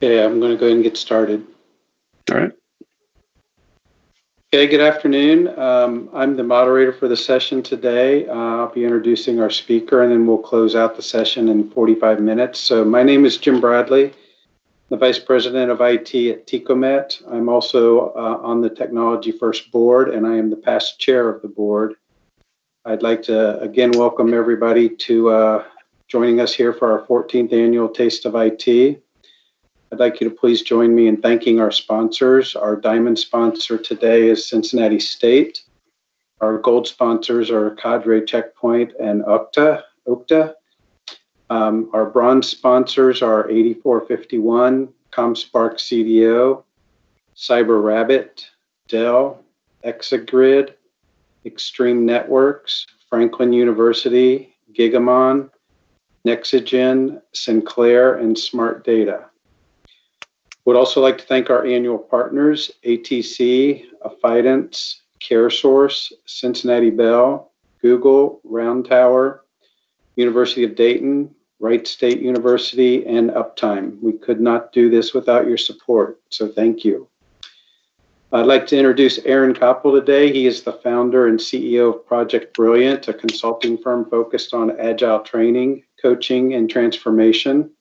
Okay, I'm going to go ahead and get started. All right. Okay, good afternoon. I'm the moderator for the session today. I'll be introducing our speaker and then we'll close out the session in 45 minutes. So my name is Jim Bradley, the Vice President of IT at Tecomet. I'm also on the Technology First Board and I am the past chair of the board. I'd like to again welcome everybody to joining us here for our 14th annual Taste of IT. I'd like you to please join me in thanking our sponsors. Our diamond sponsor today is Cincinnati State. Our gold sponsors are Cadre Checkpoint and Okta. Our bronze sponsors are 8451, ComSpark CDO, CyberRabbit, Dell, Exagrid, Extreme Networks, Franklin University, Gigamon, Nexigen, Sinclair, and Smart Data. Would also like to thank our annual partners, ATC, Affidance, CareSource, Cincinnati Bell, Google, Round Tower, University of Dayton, Wright State University, and Uptime. We could not do this without your support, so thank you. I'd like to introduce Aaron Koppel today. He is the founder and CEO of Project Brilliant, a consulting firm focused on agile training, coaching, and transformation.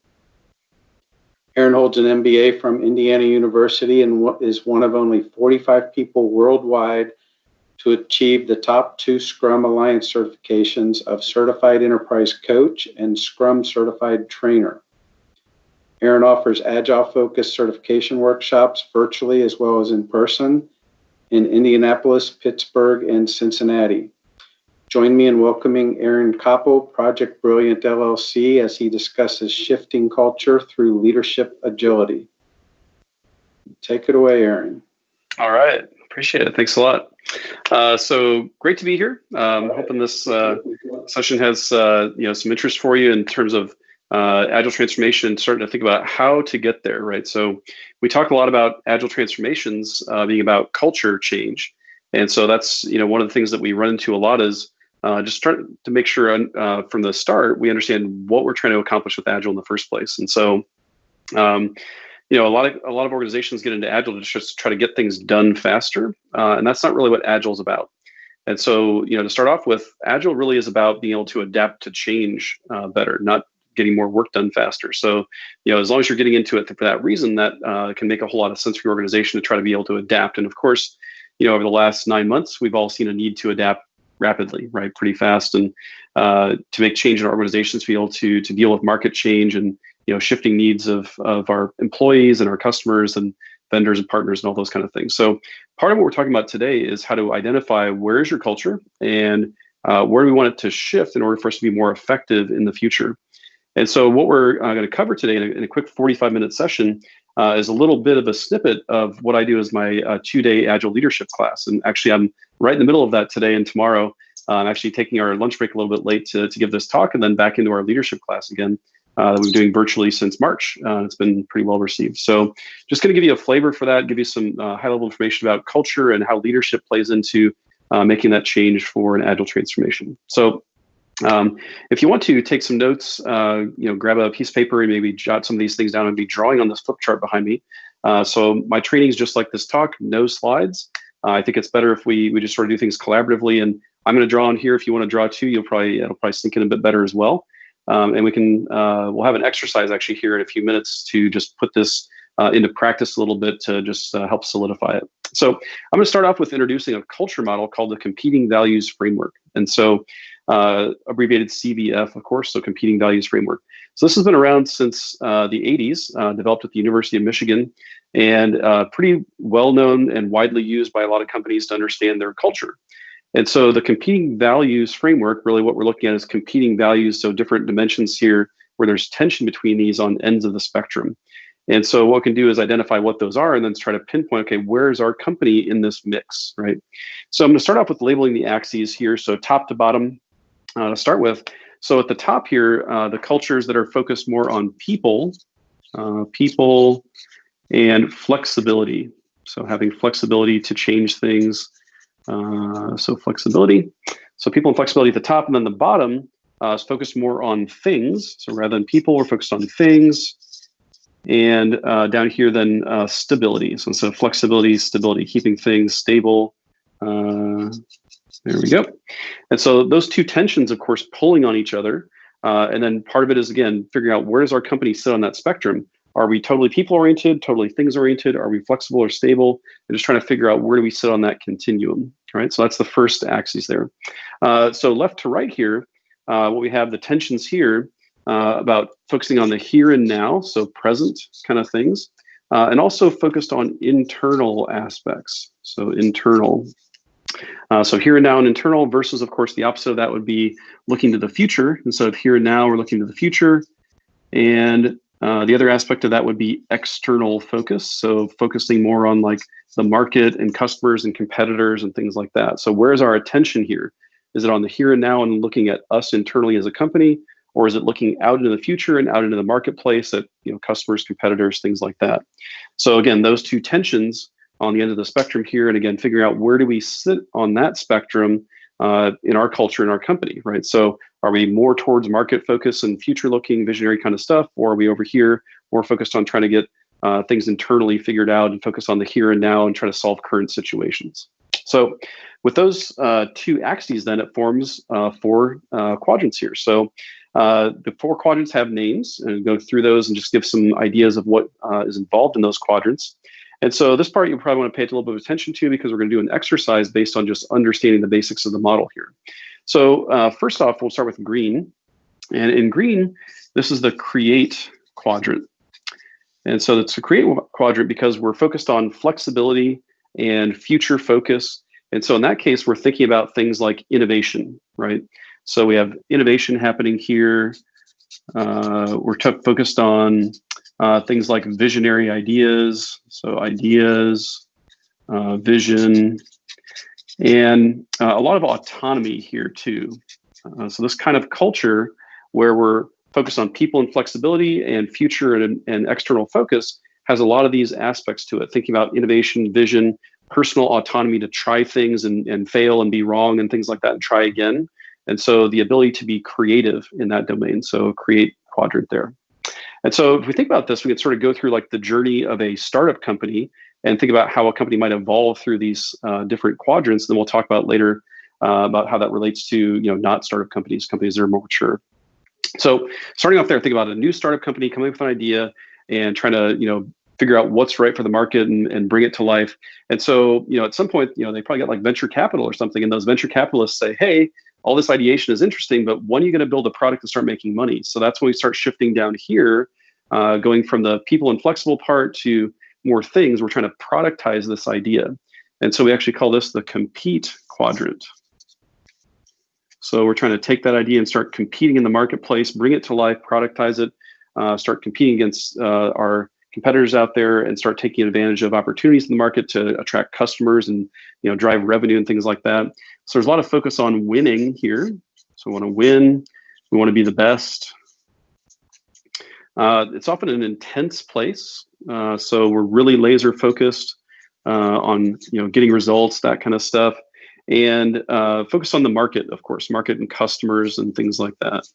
Aaron holds an MBA from Indiana University and is one of only 45 people worldwide to achieve the top 2 Scrum Alliance certifications of Certified Enterprise Coach and Scrum Certified Trainer. Aaron offers agile-focused certification workshops virtually as well as in person in Indianapolis, Pittsburgh, and Cincinnati. Join me in welcoming Aaron Koppel, Project Brilliant LLC, as he discusses shifting culture through leadership agility. Take it away, Aaron. All right. Appreciate it. Thanks a lot. So great to be here. Hoping this session has some interest for you in terms of agile transformation, starting to think about how to get there, right? So we talk a lot about agile transformations being about culture change. And so that's, one of the things that we run into a lot is just trying to make sure from the start, we understand what we're trying to accomplish with Agile in the first place. And so, a lot of organizations get into Agile to just try to get things done faster. And that's not really what Agile is about. And so, to start off with, Agile really is about being able to adapt to change better, not getting more work done faster. So, as long as you're getting into it for that reason, that can make a whole lot of sense for your organization to try to be able to adapt. And of course, over the last 9 months, we've all seen a need to adapt rapidly, right? Pretty fast, and to make change in our organizations, to be able to deal with market change and shifting needs of our employees and our customers and vendors and partners and all those kind of things. So part of what we're talking about today is how to identify where is your culture and where do we want it to shift in order for us to be more effective in the future. And so what we're going to cover today in a quick 45-minute session is a little bit of a snippet of what I do as my 2-day Agile leadership class. And actually, I'm right in the middle of that today and tomorrow. I'm actually taking our lunch break a little bit late to give this talk and then back into our leadership class again that we've been doing virtually since March. It's been pretty well received. So just going to give you a flavor for that, give you some high-level information about culture and how leadership plays into making that change for an Agile transformation. So if you want to take some notes, grab a piece of paper and maybe jot some of these things down and be drawing on this flip chart behind me. So my training is just like this talk, no slides. I think it's better if we just sort of do things collaboratively. And I'm going to draw on here. If you want to draw too, it'll probably sink in a bit better as well. And we can we'll have an exercise actually here in a few minutes to just put this into practice a little bit to just help solidify it. So I'm going to start off with introducing a culture model called the Competing Values Framework. And so abbreviated CVF, of course, so Competing Values Framework. So this has been around since the 80s, developed at the University of Michigan, and pretty well-known and widely used by a lot of companies to understand their culture. And so the Competing Values Framework, really what we're looking at is competing values, so different dimensions here where there's tension between these on ends of the spectrum. And so what we can do is identify what those are and then try to pinpoint, okay, where's our company in this mix, right? So I'm going to start off with labeling the axes here. So top to bottom to start with. So at the top here, the cultures that are focused more on people and flexibility. So having flexibility to change things. So flexibility. So people and flexibility at the top, and then the bottom is focused more on things. So rather than people, we're focused on things. And down here, then stability. So instead of flexibility, stability, keeping things stable. There we go. And so those two tensions, of course, pulling on each other. And then part of it is, again, figuring out where does our company sit on that spectrum? Are we totally people-oriented, totally things-oriented? Are we flexible or stable? And just trying to figure out where do we sit on that continuum, right? So that's the first axis there. So left to right here, what we have the tensions here about focusing on the here and now, so present kind of things, and also focused on internal aspects, so internal. So here and now and internal versus, of course, the opposite of that would be looking to the future. Instead of here and now, we're looking to the future. And the other aspect of that would be external focus. So focusing more on like the market and customers and competitors and things like that. So where's our attention here? Is it on the here and now and looking at us internally as a company? Or is it looking out into the future and out into the marketplace at customers, competitors, things like that? So again, those two tensions on the end of the spectrum here, and again, figuring out where do we sit on that spectrum in our culture, in our company, right? So are we more towards market focus and future looking visionary kind of stuff, or are we over here more focused on trying to get things internally figured out and focus on the here and now and try to solve current situations? So with those two axes, then it forms 4 quadrants here. So the 4 quadrants have names, and go through those and just give some ideas of what is involved in those quadrants. And so this part you probably want to pay a little bit of attention to because we're going to do an exercise based on just understanding the basics of the model here. So first off, we'll start with green. And in green, this is the create quadrant. And so it's a create quadrant because we're focused on flexibility and future focus. And so in that case, we're thinking about things like innovation, right? So we have innovation happening here. We're focused on things like visionary ideas. So ideas, vision, and a lot of autonomy here too. So this kind of culture where we're focused on people and flexibility and future and external focus has a lot of these aspects to it. Thinking about innovation, vision, personal autonomy to try things and fail and be wrong and things like that and try again. And so the ability to be creative in that domain. So create quadrant there. And so if we think about this, we could sort of go through like the journey of a startup company and think about how a company might evolve through these different quadrants. Then we'll talk about later about how that relates to not startup companies, companies that are more mature. So starting off there, think about a new startup company coming up with an idea and trying to figure out what's right for the market and bring it to life. And so at some point they probably got like venture capital or something, and those venture capitalists say, hey, all this ideation is interesting, but when are you going to build a product and start making money? So that's when we start shifting down here, going from the people and flexible part to more things. We're trying to productize this idea. And so we actually call this the compete quadrant. So we're trying to take that idea and start competing in the marketplace, bring it to life, productize it, start competing against our competitors out there, and start taking advantage of opportunities in the market to attract customers and drive revenue and things like that. So there's a lot of focus on winning here. So we want to win. We want to be the best. It's often an intense place. So we're really laser focused on getting results, that kind of stuff, and focus on the market, of course, market and customers and things like that.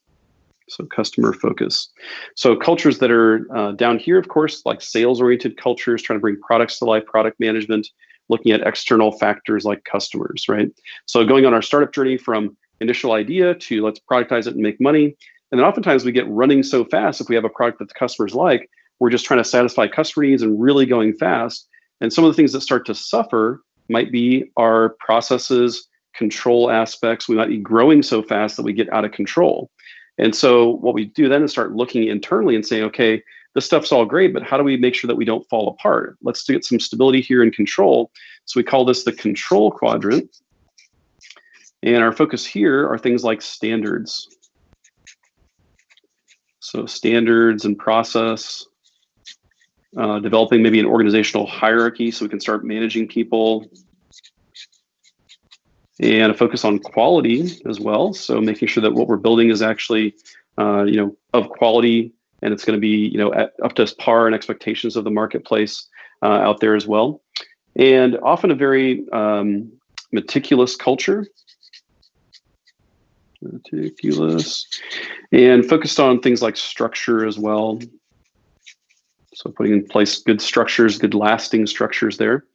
So customer focus. So cultures that are down here, of course, like sales-oriented cultures, trying to bring products to life, product management, looking at external factors like customers, right? So going on our startup journey from initial idea to let's productize it and make money. And then oftentimes we get running so fast if we have a product that the customers like, we're just trying to satisfy customer needs and really going fast. And some of the things that start to suffer might be our processes, control aspects. We might be growing so fast that we get out of control. And so what we do then is start looking internally and saying, okay, this stuff's all great, but how do we make sure that we don't fall apart? Let's get some stability here and control. So we call this the control quadrant. And our focus here are things like standards. So standards and process, developing maybe an organizational hierarchy so we can start managing people. And a focus on quality as well. So making sure that what we're building is actually, of quality, and it's going to be, up to par and expectations of the marketplace out there as well. And often a very meticulous culture. Meticulous. And focused on things like structure as well. So putting in place good structures, good lasting structures there.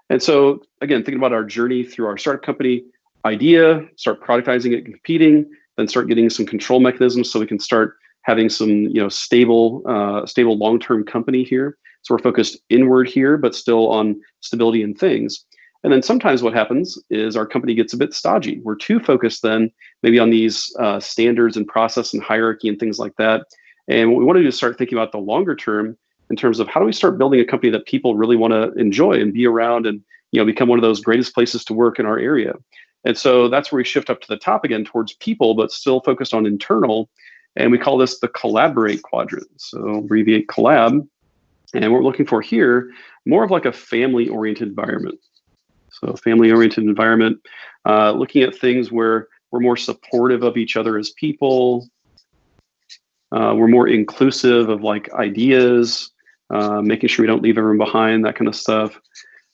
And so again, thinking about our journey through our startup company idea, start productizing it, competing, then start getting some control mechanisms so we can start having some stable long-term company here. So we're focused inward here, but still on stability and things. And then sometimes what happens is our company gets a bit stodgy. We're too focused then maybe on these standards and process and hierarchy and things like that. And what we want to do is start thinking about the longer term in terms of how do we start building a company that people really want to enjoy and be around and become one of those greatest places to work in our area. And so that's where we shift up to the top again towards people, but still focused on internal. And we call this the collaborate quadrant. So abbreviate collab. And what we're looking for here, more of like a family-oriented environment. So family-oriented environment, looking at things where we're more supportive of each other as people. We're more inclusive of like ideas, making sure we don't leave everyone behind, that kind of stuff.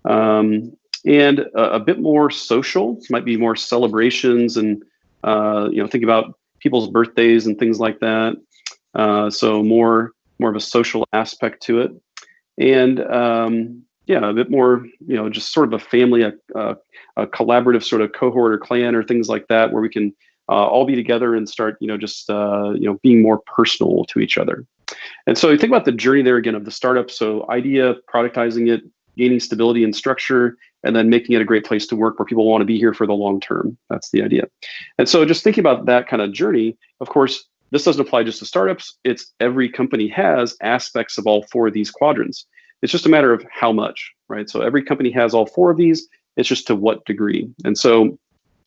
And a bit more social, might be more celebrations and, think about people's birthdays and things like that. So more of a social aspect to it. And a bit more, just sort of a family, a collaborative sort of cohort or clan or things like that, where we can all be together and start, being more personal to each other. And so you think about the journey there again of the startup. So idea, productizing it, gaining stability and structure, and then making it a great place to work where people want to be here for the long term. That's the idea. And so just thinking about that kind of journey, of course, this doesn't apply just to startups. It's every company has aspects of all four of these quadrants. It's just a matter of how much, right? So every company has all four of these. It's just to what degree. And so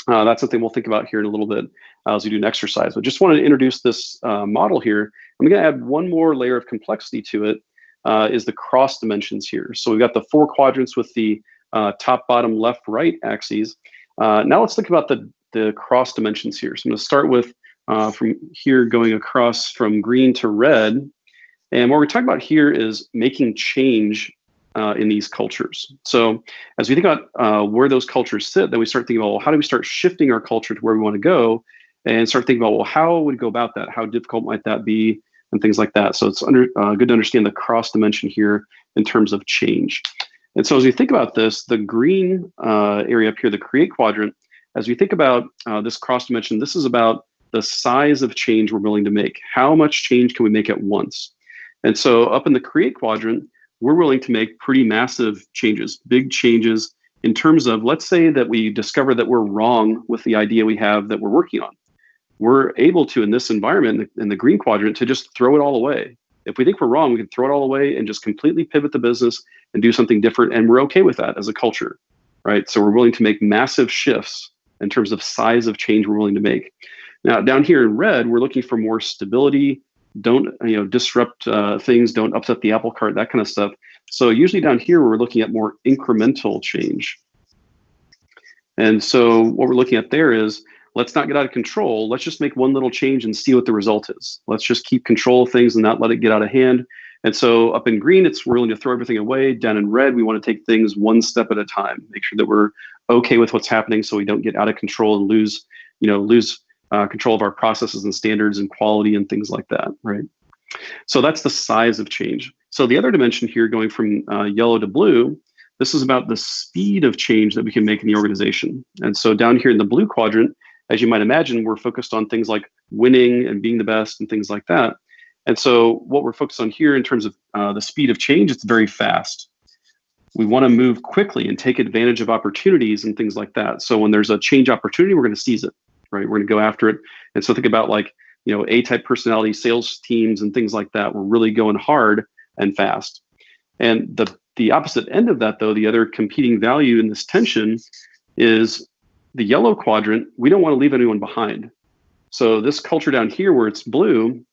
that's something we'll think about here in a little bit as we do an exercise. But just wanted to introduce this model here. I'm going to add one more layer of complexity to it, is the cross dimensions here. So we've got the four quadrants with the top, bottom, left, right axes. Now let's think about the cross dimensions here. So I'm going to start with from here going across from green to red. And what we're talking about here is making change in these cultures. So as we think about where those cultures sit, then we start thinking about, well, how do we start shifting our culture to where we want to go, and start thinking about, well, how would we go about that? How difficult might that be, and things like that. So it's good to understand the cross dimension here in terms of change. And so as we think about this, the green area up here, the create quadrant, as we think about this cross dimension, this is about the size of change we're willing to make. How much change can we make at once? And so up in the create quadrant, we're willing to make pretty massive changes, big changes in terms of, let's say that we discover that we're wrong with the idea we have that we're working on. We're able to, in this environment, in the green quadrant, to just throw it all away. If we think we're wrong, we can throw it all away and just completely pivot the business and do something different. And we're okay with that as a culture, right? So we're willing to make massive shifts in terms of size of change we're willing to make. Now, down here in red, we're looking for more stability. Don't disrupt things, don't upset the apple cart, that kind of stuff. So usually down here, we're looking at more incremental change. And so what we're looking at there is, let's not get out of control. Let's just make one little change and see what the result is. Let's just keep control of things and not let it get out of hand. And so up in green, we're willing to throw everything away. Down in red, we want to take things one step at a time, make sure that we're okay with what's happening so we don't get out of control and lose control of our processes and standards and quality and things like that, right? So that's the size of change. So the other dimension here, going from yellow to blue, this is about the speed of change that we can make in the organization. And so down here in the blue quadrant, as you might imagine, we're focused on things like winning and being the best and things like that. And so what we're focused on here in terms of the speed of change, it's very fast. We want to move quickly and take advantage of opportunities and things like that. So when there's a change opportunity, we're going to seize it, right? We're going to go after it. And so think about like, A-type personality, sales teams and things like that. We're really going hard and fast. And the opposite end of that, though, the other competing value in this tension is the yellow quadrant. We don't want to leave anyone behind. So this culture down here where it's blue,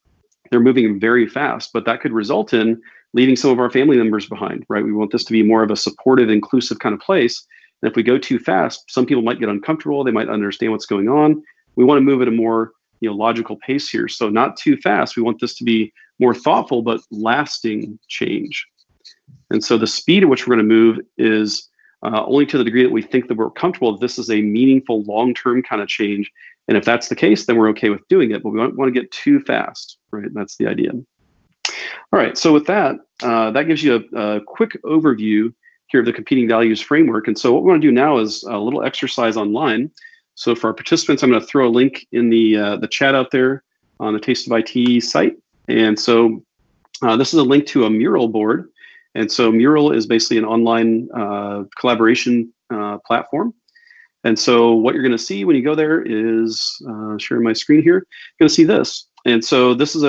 they're moving very fast, but that could result in leaving some of our family members behind, right? We want this to be more of a supportive, inclusive kind of place. And if we go too fast, some people might get uncomfortable. They might understand what's going on. We want to move at a more logical pace here. So not too fast. We want this to be more thoughtful, but lasting change. And so the speed at which we're going to move is only to the degree that we think that we're comfortable that this is a meaningful long-term kind of change. And if that's the case, then we're okay with doing it, but we don't want to get too fast, right? That's the idea. All right, so with that, that gives you a quick overview here of the competing values framework. And so what we want to do now is a little exercise online. So for our participants, I'm going to throw a link in the chat out there on the Taste of IT site. And so this is a link to a Mural board. And so Mural is basically an online collaboration platform. And so what you're going to see when you go there is, sharing my screen here, you're going to see this. And so this is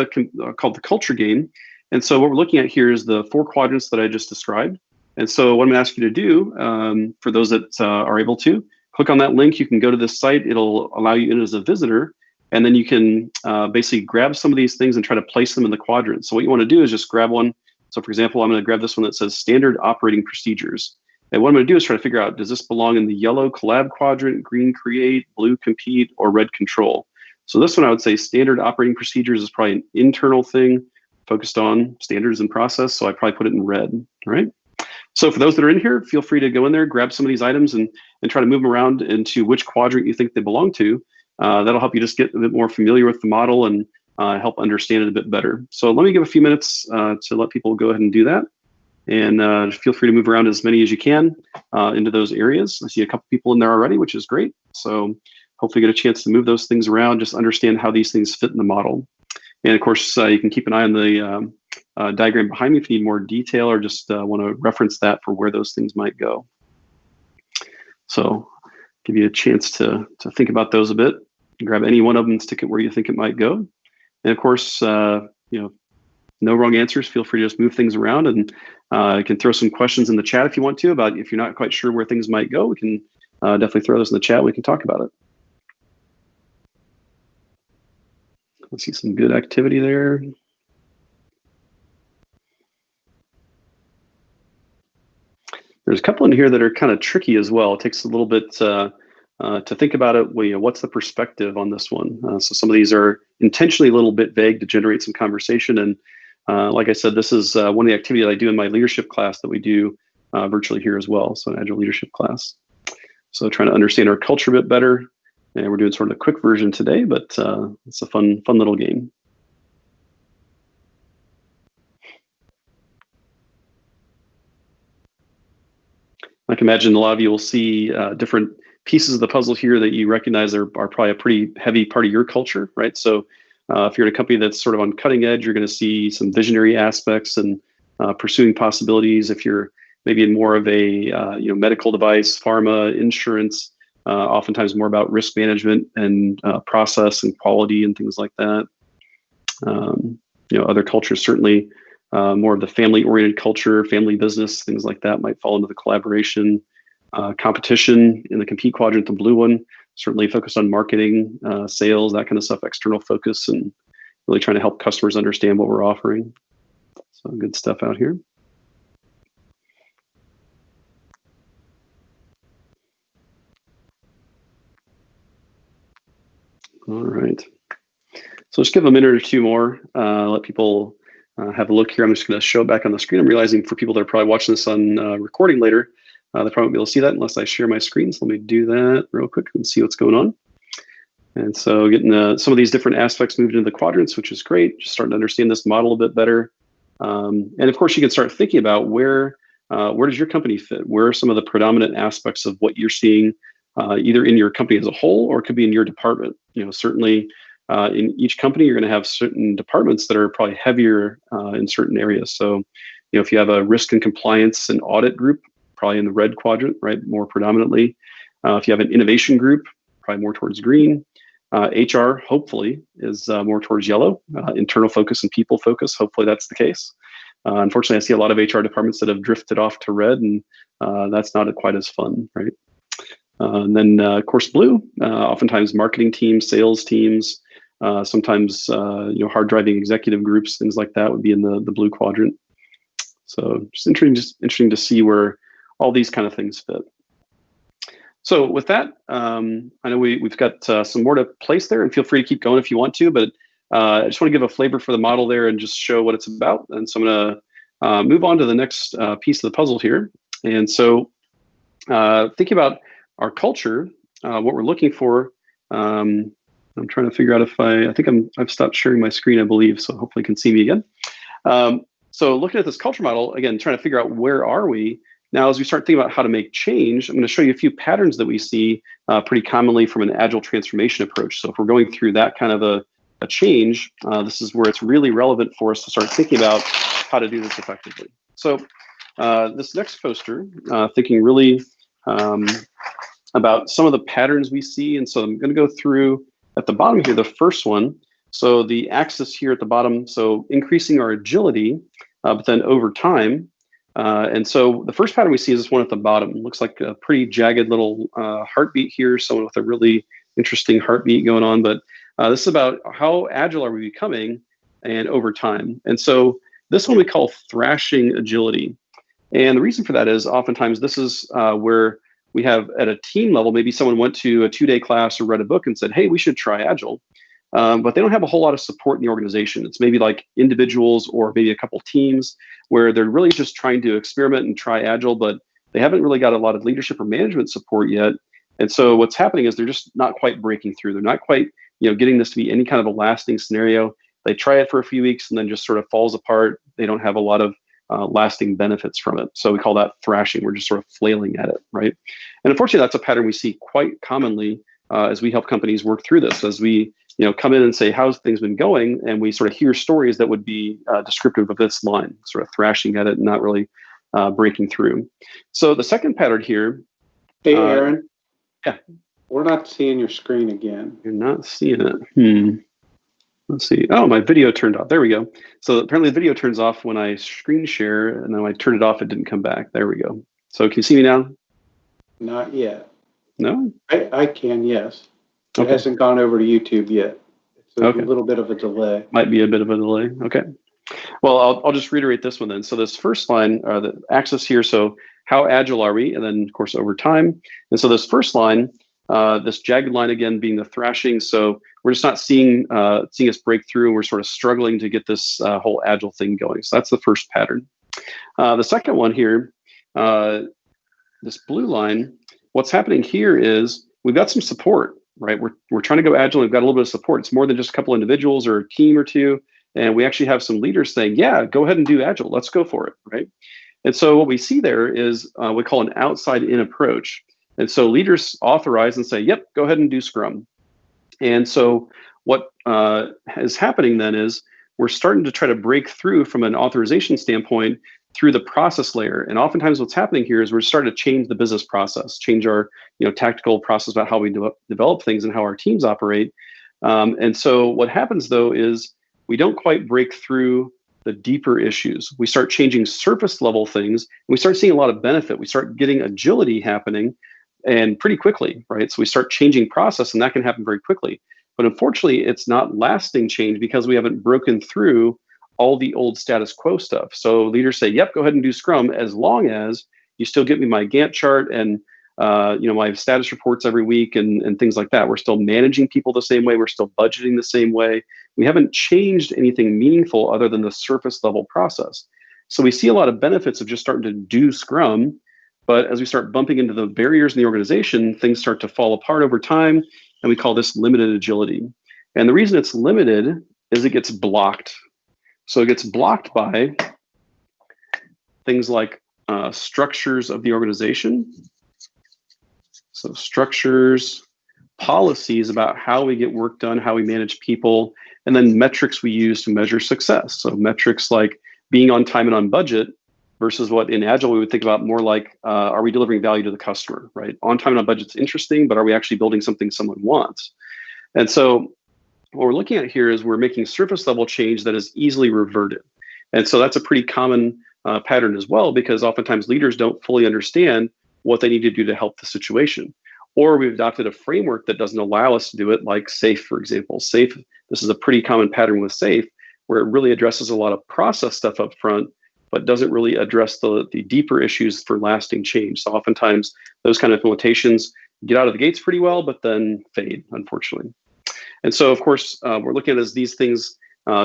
called the culture game. And so what we're looking at here is the 4 quadrants that I just described. And so what I'm going to ask you to do, for those that are able to, click on that link. You can go to this site. It'll allow you in as a visitor. And then you can basically grab some of these things and try to place them in the quadrants. So what you want to do is just grab one. So for example, I'm going to grab this one that says standard operating procedures. And what I'm going to do is try to figure out, does this belong in the yellow collab quadrant, green create, blue compete, or red control? So this one, I would say standard operating procedures is probably an internal thing focused on standards and process. So I probably put it in red, all right? So for those that are in here, feel free to go in there, grab some of these items and try to move them around into which quadrant you think they belong to. That'll help you just get a bit more familiar with the model and help understand it a bit better. So let me give a few minutes to let people go ahead and do that. And feel free to move around as many as you can into those areas. I see a couple people in there already, which is great. So hopefully get a chance to move those things around, just understand how these things fit in the model. And of course, you can keep an eye on the diagram behind me if you need more detail or just want to reference that for where those things might go. So give you a chance to think about those a bit. Grab any one of them and stick it where you think it might go. And of course, no wrong answers. Feel free to just move things around, and you can throw some questions in the chat if you want to about if you're not quite sure where things might go. We can definitely throw those in the chat. We can talk about it. Let's see some good activity there. There's a couple in here that are kind of tricky as well. It takes a little bit to think about it. Well, what's the perspective on this one? So some of these are intentionally a little bit vague to generate some conversation. And like I said, this is one of the activities I do in my leadership class that we do virtually here as well. So an Agile leadership class. So trying to understand our culture a bit better. And we're doing sort of a quick version today, but it's a fun little game. I can imagine a lot of you will see different pieces of the puzzle here that you recognize are probably a pretty heavy part of your culture, right? So if you're in a company that's sort of on cutting edge, you're going to see some visionary aspects and pursuing possibilities. If you're maybe in more of a medical device, pharma, insurance, oftentimes more about risk management and process and quality and things like that. Other cultures certainly more of the family-oriented culture, family business, things like that might fall into the collaboration. Competition in the compete quadrant, the blue one, certainly focused on marketing, sales, that kind of stuff, external focus, and really trying to help customers understand what we're offering. So good stuff out here. All right. So just give a minute or two more, let people have a look here. I'm just going to show it back on the screen. I'm realizing for people that are probably watching this on recording later, they probably won't be able to see that unless I share my screen. So let me do that real quick and see what's going on. And so getting some of these different aspects moved into the quadrants, which is great. Just starting to understand this model a bit better. And of course, you can start thinking about where does your company fit? Where are some of the predominant aspects of what you're seeing either in your company as a whole, or it could be in your department? Certainly in each company, you're going to have certain departments that are probably heavier in certain areas. So, if you have a risk and compliance and audit group, probably in the red quadrant, right, more predominantly. If you have an innovation group, probably more towards green. HR, hopefully, is more towards yellow. Internal focus and people focus, hopefully that's the case. Unfortunately, I see a lot of HR departments that have drifted off to red, and that's not quite as fun, right? And then, of course, blue, oftentimes marketing teams, sales teams, sometimes hard driving executive groups, things like that would be in the blue quadrant. So just interesting to see where all these kind of things fit. So with that, I know we've got some more to place there, and feel free to keep going if you want to, but I just want to give a flavor for the model there and just show what it's about. And so I'm going to move on to the next piece of the puzzle here. And so thinking about our culture, what we're looking for, I'm trying to figure out if I think I've stopped sharing my screen, I believe, so hopefully you can see me again. So looking at this culture model, again, trying to figure out where are we now as we start thinking about how to make change. I'm going to show you a few patterns that we see pretty commonly from an agile transformation approach. So if we're going through that kind of a change, this is where it's really relevant for us to start thinking about how to do this effectively. So this next poster, thinking really about some of the patterns we see. And so I'm going to go through at the bottom here, the first one. So the axis here at the bottom, so increasing our agility, but then over time. And so the first pattern we see is this one at the bottom. It looks like a pretty jagged little heartbeat here, someone with a really interesting heartbeat going on. But this is about how agile are we becoming and over time. And so this one we call thrashing agility. And the reason for that is oftentimes this is where we have at a team level, maybe someone went to a 2-day class or read a book and said, hey, we should try Agile. But they don't have a whole lot of support in the organization. It's maybe like individuals or maybe a couple teams where they're really just trying to experiment and try Agile, but they haven't really got a lot of leadership or management support yet. And so what's happening is they're just not quite breaking through. They're not quite, getting this to be any kind of a lasting scenario. They try it for a few weeks and then just sort of falls apart. They don't have a lot of lasting benefits from it. So we call that thrashing. We're just sort of flailing at it, right? And unfortunately, that's a pattern we see quite commonly as we help companies work through this, as we come in and say, how's things been going? And we sort of hear stories that would be descriptive of this line, sort of thrashing at it and not really breaking through. So the second pattern here. Hey, Aaron. Yeah. We're not seeing your screen again. You're not seeing it. Let's see. Oh, my video turned off. There we go. So apparently the video turns off when I screen share, and then when I turn it off, it didn't come back. There we go. So can you see me now? Not yet. No? I can, yes. It Okay. hasn't gone over to YouTube yet. It's a Okay. little bit of a delay. Might be a bit of a delay. Okay. Well, I'll just reiterate this one then. So this first line, the axis here, so how agile are we? And then, of course, over time. And so this first line, this jagged line again being the thrashing. So we're just not seeing us break through, and we're sort of struggling to get this whole agile thing going. So that's the first pattern. The second one here, this blue line, what's happening here is we've got some support, right? We're trying to go agile. We've got a little bit of support. It's more than just a couple individuals or a team or two. And we actually have some leaders saying, yeah, go ahead and do agile. Let's go for it, right? And so what we see there is we call an outside-in approach. And so leaders authorize and say, yep, go ahead and do Scrum. And so what is happening then is we're starting to try to break through from an authorization standpoint through the process layer. And oftentimes what's happening here is we're starting to change the business process, change our tactical process about how we develop things and how our teams operate. And so what happens though is we don't quite break through the deeper issues. We start changing surface level things, and we start seeing a lot of benefit. We start getting agility happening and pretty quickly, right? So we start changing process, and that can happen very quickly. But unfortunately, it's not lasting change because we haven't broken through all the old status quo stuff. So leaders say, yep, go ahead and do Scrum as long as you still get me my Gantt chart and my status reports every week and things like that. We're still managing people the same way. We're still budgeting the same way. We haven't changed anything meaningful other than the surface level process. So we see a lot of benefits of just starting to do Scrum, but as we start bumping into the barriers in the organization, things start to fall apart over time, and we call this limited agility. And the reason it's limited is it gets blocked. So it gets blocked by things like structures of the organization. So structures, policies about how we get work done, how we manage people, and then metrics we use to measure success. So metrics like being on time and on budget versus what in Agile we would think about more like, are we delivering value to the customer, right? On time and on budget's interesting, but are we actually building something someone wants? And so what we're looking at here is we're making surface level change that is easily reverted. And so that's a pretty common pattern as well, because oftentimes leaders don't fully understand what they need to do to help the situation. Or we've adopted a framework that doesn't allow us to do it, like SAFe, for example. SAFe, this is a pretty common pattern with SAFe, where it really addresses a lot of process stuff up front, but doesn't really address the deeper issues for lasting change. So oftentimes those kind of implementations get out of the gates pretty well, but then fade, unfortunately. And so, of course, we're looking at as these things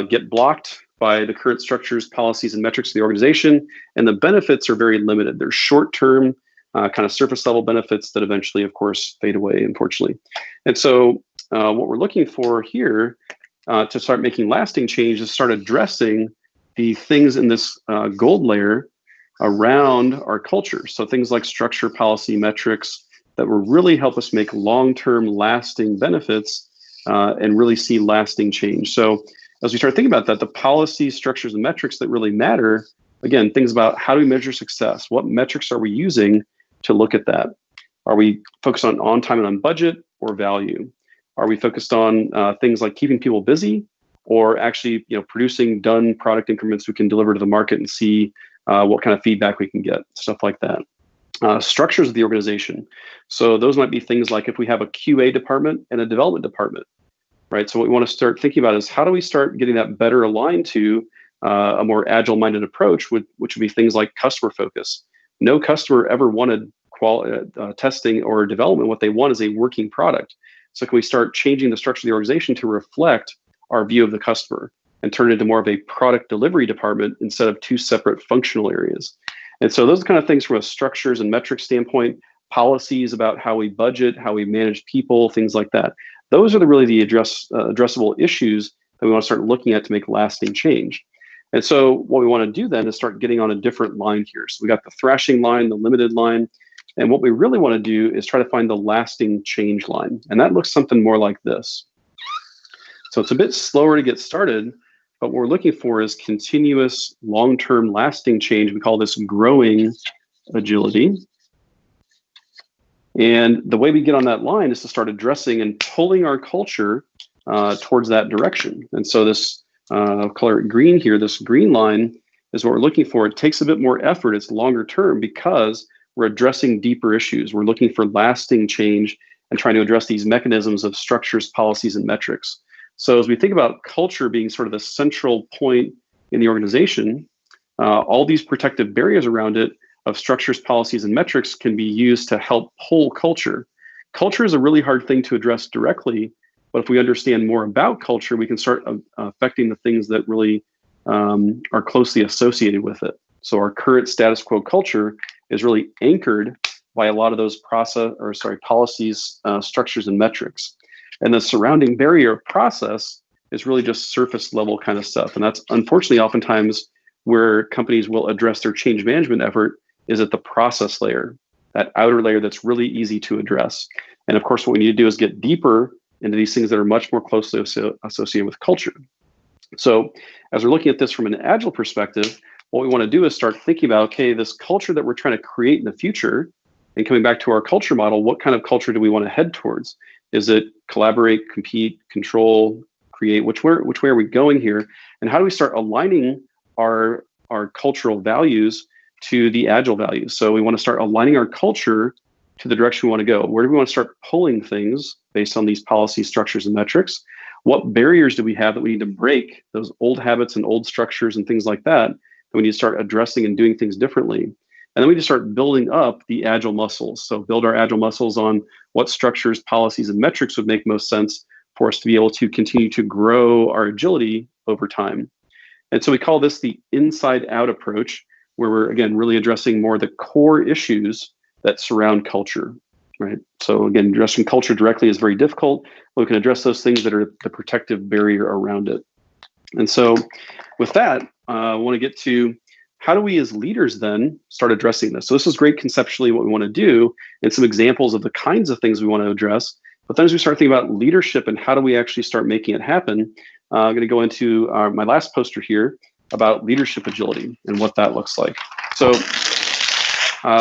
get blocked by the current structures, policies, and metrics of the organization, and the benefits are very limited. They're short-term, kind of surface level benefits that eventually, of course, fade away, unfortunately. And so what we're looking for here to start making lasting change is start addressing the things in this gold layer around our culture. So things like structure, policy, metrics that will really help us make long-term lasting benefits and really see lasting change. So as we start thinking about that, the policies, structures, and metrics that really matter, again, things about how do we measure success? What metrics are we using to look at that? Are we focused on time and on budget or value? Are we focused on things like keeping people busy or actually producing done product increments we can deliver to the market and see what kind of feedback we can get, stuff like that. Structures of the organization. So those might be things like if we have a QA department and a development department, right? So what we want to start thinking about is how do we start getting that better aligned to a more agile-minded approach, which would be things like customer focus. No customer ever wanted testing or development. What they want is a working product. So can we start changing the structure of the organization to reflect our view of the customer and turn it into more of a product delivery department instead of two separate functional areas? And so those kind of things from a structures and metrics standpoint, policies about how we budget, how we manage people, things like that. Those are really the addressable issues that we want to start looking at to make lasting change. And so what we want to do then is start getting on a different line here. So we got the thrashing line, the limited line, and what we really want to do is try to find the lasting change line. And that looks something more like this. So it's a bit slower to get started, but what we're looking for is continuous, long-term, lasting change. We call this growing agility. And the way we get on that line is to start addressing and pulling our culture towards that direction. And so this color it green here, this green line is what we're looking for. It takes a bit more effort. It's longer term because we're addressing deeper issues. We're looking for lasting change and trying to address these mechanisms of structures, policies, and metrics. So as we think about culture being sort of the central point in the organization, all these protective barriers around it of structures, policies, and metrics can be used to help pull culture. Culture is a really hard thing to address directly, but if we understand more about culture, we can start affecting the things that really are closely associated with it. So our current status quo culture is really anchored by a lot of those policies, structures, and metrics. And the surrounding barrier process is really just surface level kind of stuff. And that's unfortunately oftentimes where companies will address their change management effort is at the process layer, that outer layer that's really easy to address. And of course, what we need to do is get deeper into these things that are much more closely associated with culture. So as we're looking at this from an agile perspective, what we want to do is start thinking about, okay, this culture that we're trying to create in the future, and coming back to our culture model, what kind of culture do we want to head towards? Is it collaborate, compete, control, create? Which way are we going here? And how do we start aligning our cultural values to the agile values? So we want to start aligning our culture to the direction we want to go. Where do we want to start pulling things based on these policy structures and metrics? What barriers do we have that we need to break, those old habits and old structures and things like that we need to start addressing and doing things differently? And then we just start building up the agile muscles. So build our agile muscles on what structures, policies, and metrics would make most sense for us to be able to continue to grow our agility over time. And so we call this the inside out approach, where we're, again, really addressing more the core issues that surround culture, right? So again, addressing culture directly is very difficult, but we can address those things that are the protective barrier around it. And so with that, I want to get to how do we as leaders then start addressing this? So this is great conceptually what we want to do and some examples of the kinds of things we want to address. But then as we start thinking about leadership and how do we actually start making it happen, I'm going to go into my last poster here about leadership agility and what that looks like. So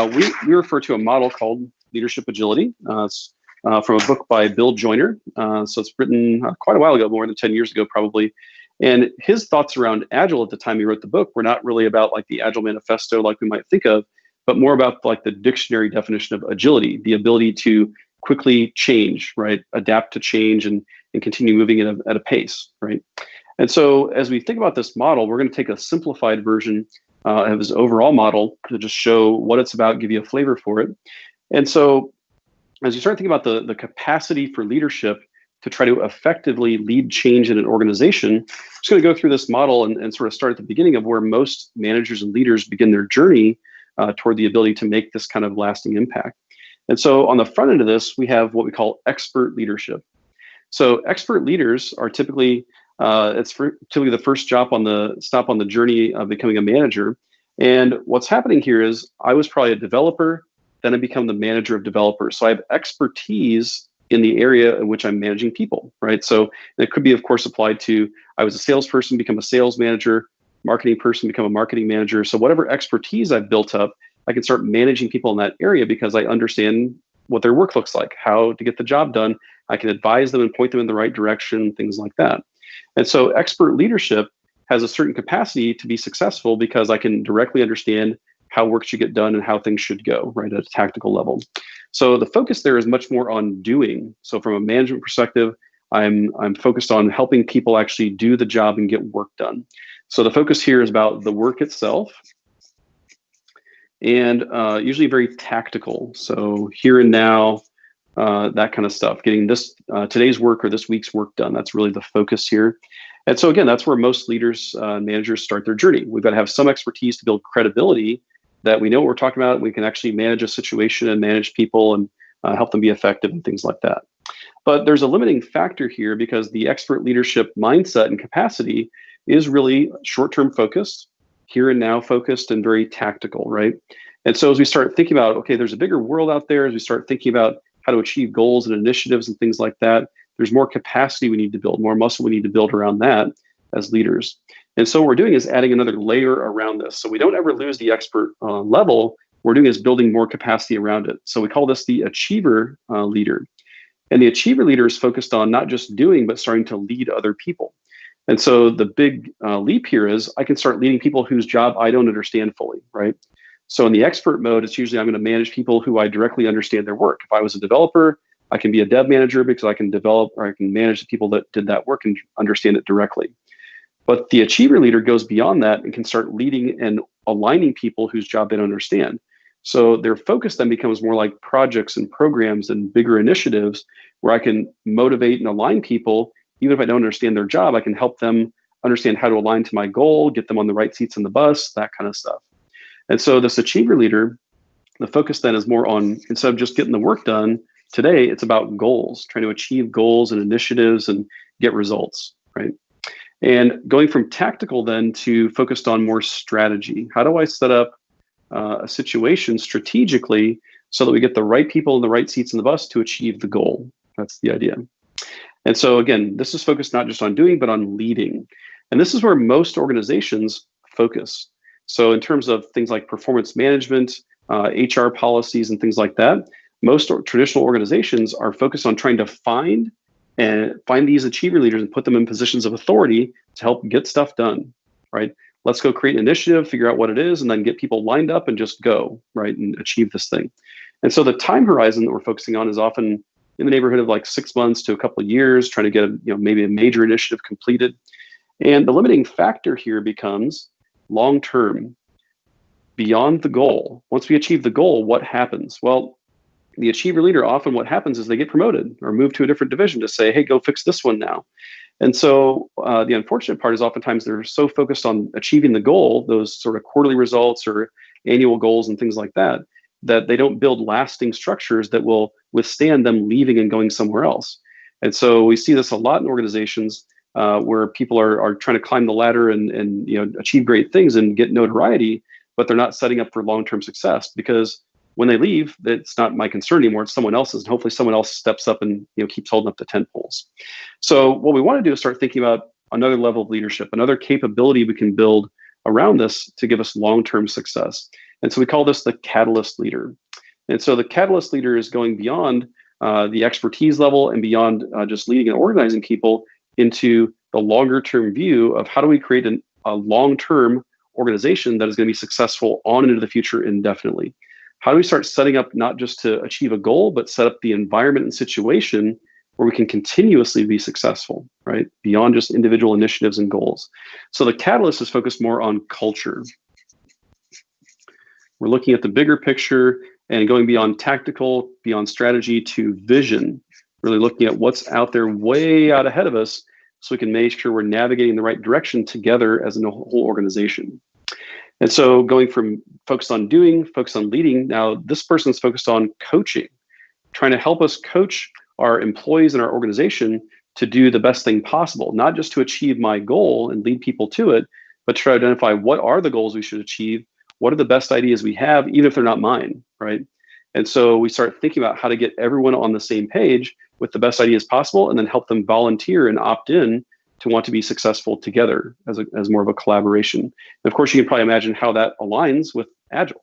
we refer to a model called leadership agility. It's from a book by Bill Joyner. So it's written quite a while ago, more than 10 years ago, probably. And his thoughts around Agile at the time he wrote the book were not really about like the Agile Manifesto like we might think of, but more about like the dictionary definition of agility, the ability to quickly change, right? Adapt to change and continue moving at a pace, right? And so as we think about this model, we're going to take a simplified version of his overall model to just show what it's about, give you a flavor for it. And so as you start thinking about the capacity for leadership to try to effectively lead change in an organization, I'm just going to go through this model and sort of start at the beginning of where most managers and leaders begin their journey toward the ability to make this kind of lasting impact. And so on the front end of this, we have what we call expert leadership. So expert leaders are typically It's typically the first stop on the journey of becoming a manager. And what's happening here is I was probably a developer, then I become the manager of developers. So I have expertise in the area in which I'm managing people, right? So it could be, of course, applied to I was a salesperson, become a sales manager, marketing person, become a marketing manager. So whatever expertise I've built up, I can start managing people in that area because I understand what their work looks like, how to get the job done. I can advise them and point them in the right direction, things like that. And so expert leadership has a certain capacity to be successful because I can directly understand how work should get done and how things should go, right, at a tactical level. So the focus there is much more on doing. So from a management perspective, I'm focused on helping people actually do the job and get work done. So the focus here is about the work itself, and usually very tactical. So here and now, that kind of stuff, getting this today's work or this week's work done. That's really the focus here. And so again, that's where most leaders, managers start their journey. We've got to have some expertise to build credibility that we know what we're talking about. We can actually manage a situation and manage people and help them be effective and things like that. But there's a limiting factor here because the expert leadership mindset and capacity is really short-term focused, here and now focused, and very tactical, right? And so as we start thinking about, okay, there's a bigger world out there, as we start thinking about how to achieve goals and initiatives and things like that, there's more capacity we need to build, more muscle we need to build around that as leaders. And so what we're doing is adding another layer around this. So we don't ever lose the expert level. What we're doing is building more capacity around it. So we call this the achiever leader. And the achiever leader is focused on not just doing, but starting to lead other people. And so the big leap here is I can start leading people whose job I don't understand fully, right? So in the expert mode, it's usually I'm going to manage people who I directly understand their work. If I was a developer, I can be a dev manager because I can develop or I can manage the people that did that work and understand it directly. But the achiever leader goes beyond that and can start leading and aligning people whose job they don't understand. So their focus then becomes more like projects and programs and bigger initiatives where I can motivate and align people. Even if I don't understand their job, I can help them understand how to align to my goal, get them on the right seats in the bus, that kind of stuff. And so this achiever leader, the focus then is more on, instead of just getting the work done, today it's about goals, trying to achieve goals and initiatives and get results, right? And going from tactical then to focused on more strategy. How do I set up a situation strategically so that we get the right people in the right seats in the bus to achieve the goal? That's the idea. And so again, this is focused not just on doing, but on leading. And this is where most organizations focus. So in terms of things like performance management, HR policies and things like that, most traditional organizations are focused on trying to find these achiever leaders and put them in positions of authority to help get stuff done, right? Let's go create an initiative, figure out what it is, and then get people lined up and just go, right, and achieve this thing. And so the time horizon that we're focusing on is often in the neighborhood of like 6 months to a couple of years, trying to get maybe a major initiative completed. And the limiting factor here becomes long-term, beyond the goal. Once we achieve the goal, what happens? Well, the achiever leader, often what happens is they get promoted or move to a different division to say, hey, go fix this one now. And so the unfortunate part is oftentimes they're so focused on achieving the goal, those sort of quarterly results or annual goals and things like that, that they don't build lasting structures that will withstand them leaving and going somewhere else. And so we see this a lot in organizations where people are trying to climb the ladder and achieve great things and get notoriety, but they're not setting up for long-term success because when they leave, it's not my concern anymore. It's someone else's, and hopefully someone else steps up and keeps holding up the tent poles. So what we want to do is start thinking about another level of leadership, another capability we can build around this to give us long-term success. And so we call this the catalyst leader. And so the catalyst leader is going beyond the expertise level and beyond just leading and organizing people into the longer-term view of how do we create a long-term organization that is going to be successful on into the future indefinitely. How do we start setting up not just to achieve a goal, but set up the environment and situation where we can continuously be successful, right? Beyond just individual initiatives and goals. So the catalyst is focused more on culture. We're looking at the bigger picture and going beyond tactical, beyond strategy to vision, really looking at what's out there way out ahead of us so we can make sure we're navigating the right direction together as a whole organization. And so going from focused on doing, focused on leading, now this person's focused on coaching, trying to help us coach our employees and our organization to do the best thing possible, not just to achieve my goal and lead people to it, but try to identify what are the goals we should achieve, what are the best ideas we have, even if they're not mine, right? And so we start thinking about how to get everyone on the same page with the best ideas possible, and then help them volunteer and opt in to want to be successful together as more of a collaboration. And of course, you can probably imagine how that aligns with Agile.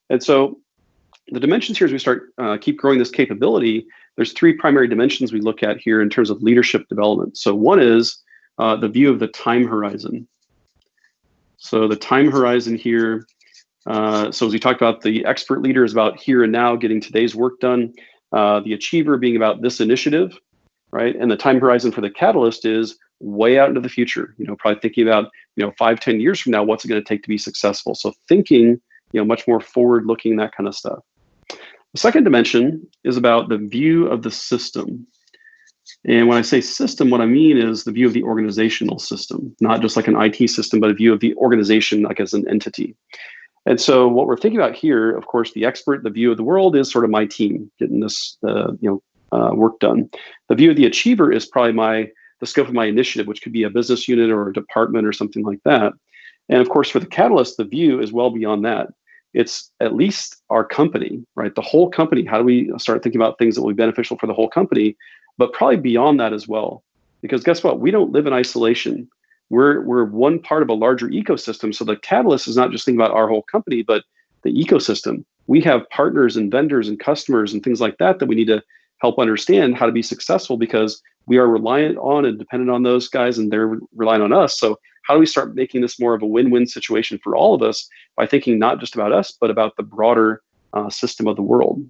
And so the dimensions here, as we start keep growing this capability, there's three primary dimensions we look at here in terms of leadership development. So one is the view of the time horizon. So the time horizon here, so as we talked about, the expert leader is about here and now, getting today's work done. The achiever being about this initiative, right? And the time horizon for the catalyst is way out into the future, probably thinking about, 5-10 years from now, what's it going to take to be successful? So thinking, much more forward looking, that kind of stuff. The second dimension is about the view of the system. And when I say system, what I mean is the view of the organizational system, not just like an IT system, but a view of the organization like as an entity. And so what we're thinking about here, of course, the expert, the view of the world is sort of my team getting this, work done. The view of the achiever is probably the scope of my initiative, which could be a business unit or a department or something like that. And of course, for the catalyst, the view is well beyond that. It's at least our company, right? The whole company. How do we start thinking about things that will be beneficial for the whole company, but probably beyond that as well? Because guess what? We don't live in isolation. We're one part of a larger ecosystem. So the catalyst is not just thinking about our whole company, but the ecosystem. We have partners and vendors and customers and things like that we need to help understand how to be successful, because we are reliant on and dependent on those guys, and they're relying on us. So how do we start making this more of a win-win situation for all of us by thinking not just about us, but about the broader system of the world?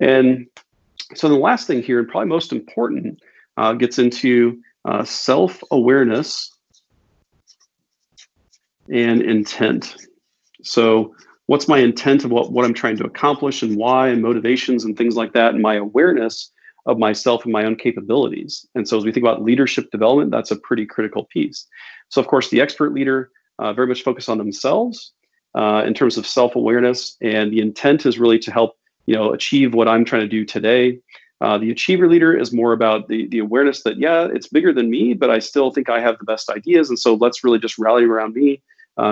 And so the last thing here, and probably most important, gets into self-awareness and intent. So what's my intent of what I'm trying to accomplish and why, and motivations and things like that, and my awareness of myself and my own capabilities. And so as we think about leadership development, that's a pretty critical piece. So of course, the expert leader very much focus on themselves in terms of self-awareness, and the intent is really to help achieve what I'm trying to do today. The achiever leader is more about the awareness that, yeah, it's bigger than me, but I still think I have the best ideas. And so let's really just rally around me,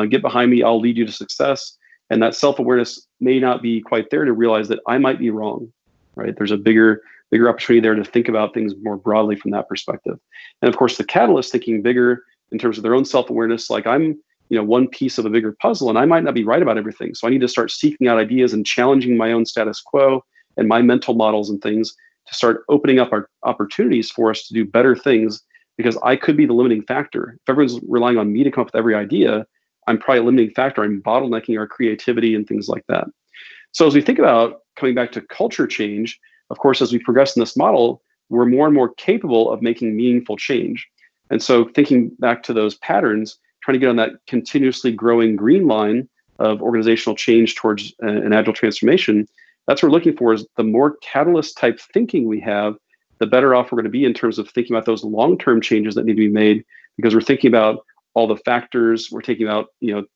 get behind me, I'll lead you to success. And that self-awareness may not be quite there to realize that I might be wrong, right? There's a bigger opportunity there to think about things more broadly from that perspective. And of course, the catalyst thinking bigger in terms of their own self-awareness, like I'm, one piece of a bigger puzzle, and I might not be right about everything. So I need to start seeking out ideas and challenging my own status quo and my mental models and things to start opening up our opportunities for us to do better things, because I could be the limiting factor. If everyone's relying on me to come up with every idea, I'm probably a limiting factor. I'm bottlenecking our creativity and things like that. So as we think about coming back to culture change, of course, as we progress in this model, we're more and more capable of making meaningful change. And so thinking back to those patterns, trying to get on that continuously growing green line of organizational change towards an agile transformation, that's what we're looking for. Is the more catalyst type thinking we have, the better off we're going to be in terms of thinking about those long-term changes that need to be made, because we're thinking about all the factors. We're taking about,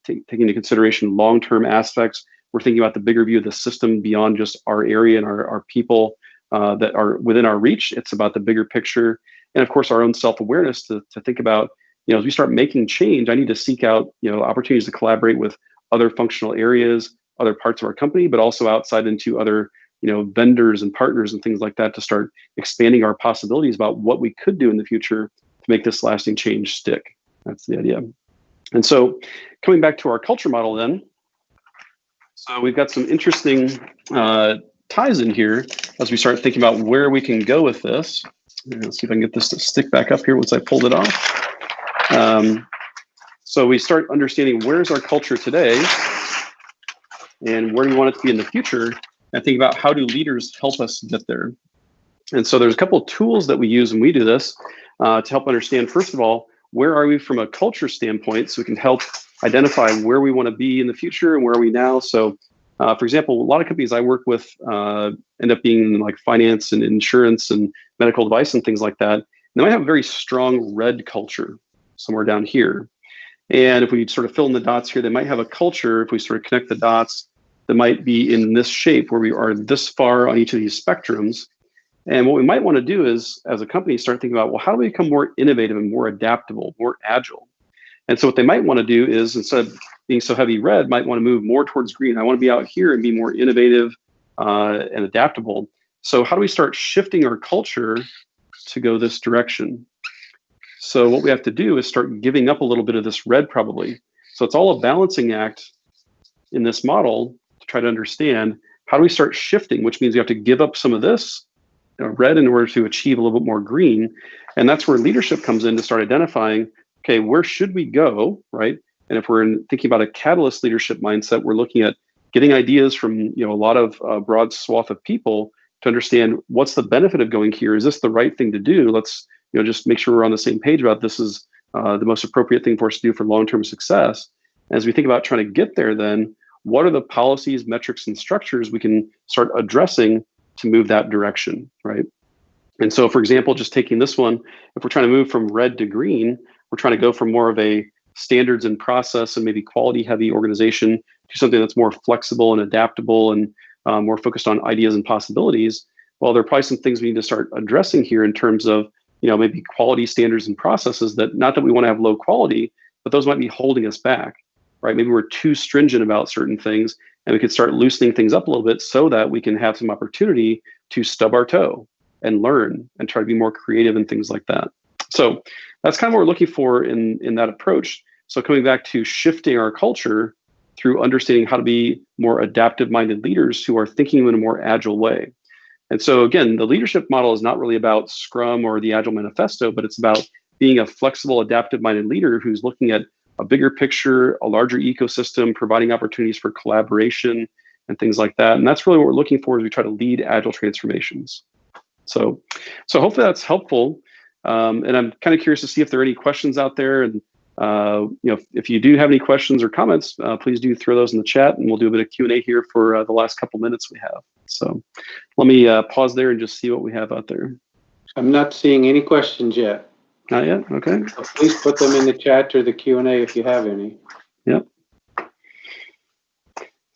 taking into consideration long-term aspects. We're thinking about the bigger view of the system beyond just our area and our people that are within our reach. It's about the bigger picture. And of course, our own self-awareness to think about, as we start making change, I need to seek out, opportunities to collaborate with other functional areas, other parts of our company, but also outside into other, vendors and partners and things like that, to start expanding our possibilities about what we could do in the future to make this lasting change stick. That's the idea. And so coming back to our culture model then, so we've got some interesting ties in here as we start thinking about where we can go with this. Let's see if I can get this to stick back up here once I pulled it off. So we start understanding where's our culture today and where do we want it to be in the future, and think about how do leaders help us get there. And so there's a couple of tools that we use when we do this to help understand, first of all, where are we from a culture standpoint, so we can help identify where we want to be in the future and where are we now. So for example, a lot of companies I work with end up being like finance and insurance and medical device and things like that. And they might have a very strong red culture somewhere down here. And if we sort of fill in the dots here, they might have a culture, if we sort of connect the dots, that might be in this shape where we are this far on each of these spectrums. And what we might want to do is, as a company, start thinking about, well, how do we become more innovative and more adaptable, more agile? And so what they might want to do is, instead of being so heavy red, might want to move more towards green. I want to be out here and be more innovative and adaptable. So how do we start shifting our culture to go this direction? So what we have to do is start giving up a little bit of this red, probably. So it's all a balancing act in this model to try to understand how do we start shifting, which means we have to give up some of this red in order to achieve a little bit more green. And that's where leadership comes in to start identifying, okay, where should we go, right? And if we're thinking about a catalyst leadership mindset, we're looking at getting ideas from a lot of broad swath of people to understand what's the benefit of going here. Is this the right thing to do? Let's just make sure we're on the same page about this is the most appropriate thing for us to do for long-term success. And as we think about trying to get there, then what are the policies, metrics, and structures we can start addressing to move that direction, right? And so, for example, just taking this one, if we're trying to move from red to green, we're trying to go from more of a standards and process and maybe quality heavy organization to something that's more flexible and adaptable and more focused on ideas and possibilities. Well, there are probably some things we need to start addressing here in terms of maybe quality standards and processes, that not that we want to have low quality, but those might be holding us back, right? Maybe we're too stringent about certain things, and we could start loosening things up a little bit so that we can have some opportunity to stub our toe and learn and try to be more creative and things like that. So that's kind of what we're looking for in that approach. So coming back to shifting our culture through understanding how to be more adaptive-minded leaders who are thinking in a more agile way. And so again, the leadership model is not really about Scrum or the Agile Manifesto, but it's about being a flexible, adaptive-minded leader who's looking at a bigger picture, a larger ecosystem, providing opportunities for collaboration and things like that. And that's really what we're looking for as we try to lead agile transformations. So hopefully that's helpful. And I'm kind of curious to see if there are any questions out there. And if you do have any questions or comments, please do throw those in the chat, and we'll do a bit of Q&A here for the last couple minutes we have. So let me pause there and just see what we have out there. I'm not seeing any questions yet. Not yet? Okay. So please put them in the chat or the Q&A if you have any. Yep. Like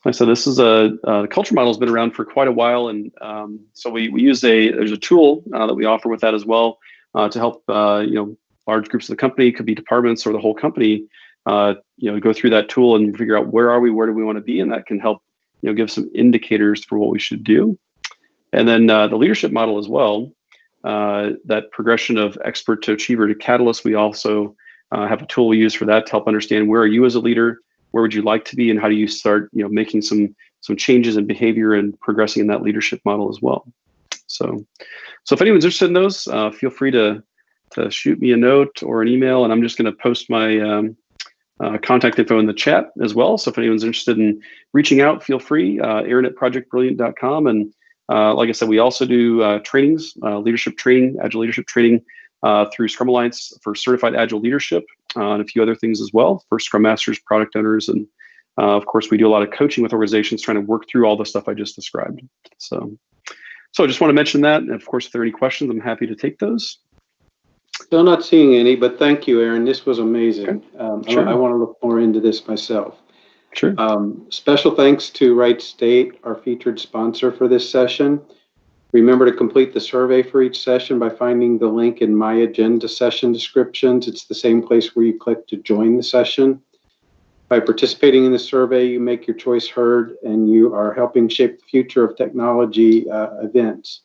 I said, this is the culture model has been around for quite a while, and so we use there's a tool that we offer with that as well to help large groups of the company, could be departments or the whole company, go through that tool and figure out where are we, where do we want to be, and that can help give some indicators for what we should do. And then the leadership model as well, that progression of expert to achiever to catalyst, we also have a tool we use for that to help understand where are you as a leader, where would you like to be, and how do you start making some changes in behavior and progressing in that leadership model as well. So if anyone's interested in those, feel free to shoot me a note or an email, and I'm just going to post my contact info in the chat as well. So if anyone's interested in reaching out, feel free, aaron@projectbrilliant.com. And like I said, we also do trainings, leadership training, agile leadership training through Scrum Alliance for certified agile leadership, and a few other things as well for Scrum Masters, product owners. And of course, we do a lot of coaching with organizations trying to work through all the stuff I just described. So I just want to mention that. And of course, if there are any questions, I'm happy to take those. Still not seeing any, but thank you, Aaron. This was amazing. Okay. Sure. I want to look more into this myself. Sure. Special thanks to Wright State, our featured sponsor for this session. Remember to complete the survey for each session by finding the link in My Agenda session descriptions. It's the same place where you click to join the session. By participating in the survey, you make your choice heard, and you are helping shape the future of technology events.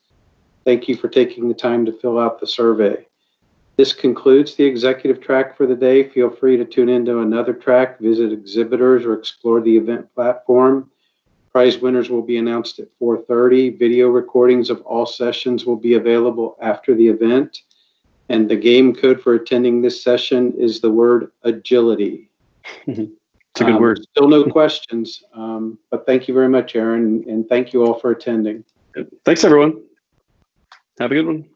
Thank you for taking the time to fill out the survey. This concludes the executive track for the day. Feel free to tune into another track, visit exhibitors, or explore the event platform. Prize winners will be announced at 4:30. Video recordings of all sessions will be available after the event. And the game code for attending this session is the word agility. It's a good word. Still no questions, but thank you very much, Aaron, and thank you all for attending. Thanks, everyone. Have a good one.